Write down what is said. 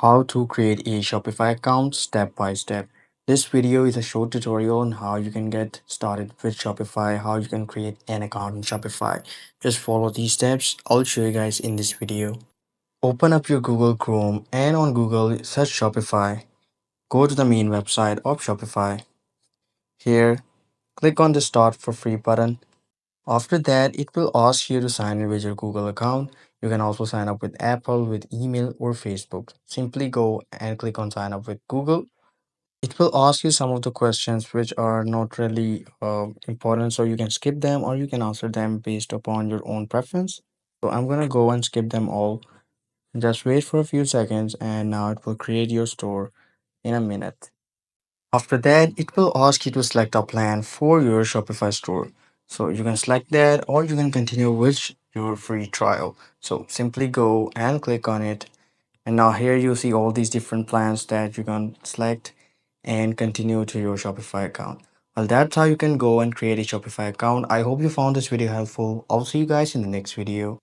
how to create a Shopify account step by step. This video is a short tutorial on how you can get started with Shopify, how you can create an account in Shopify. Just follow these steps. I'll show you guys in this video. Open up your Google Chrome and on Google search Shopify. Go to the main website of Shopify. Here, click on the Start for Free button. After that, it will ask you to sign in with your Google account. You can also sign up with Apple, with email, or Facebook. Simply go and click on sign up with Google. It will ask you some of the questions which are not really important, so you can skip them or you can answer them based upon your own preference. So I'm gonna go and skip them all. Just wait for a few seconds and now it will create your store in a minute. After that, it will ask you to select a plan for your Shopify store. So you can select that or you can continue with your free trial. So simply go and click on it. And now here you see all these different plans that you can select and continue to your Shopify account. Well, that's how you can go and create a Shopify account. I hope you found this video helpful. I'll see you guys in the next video.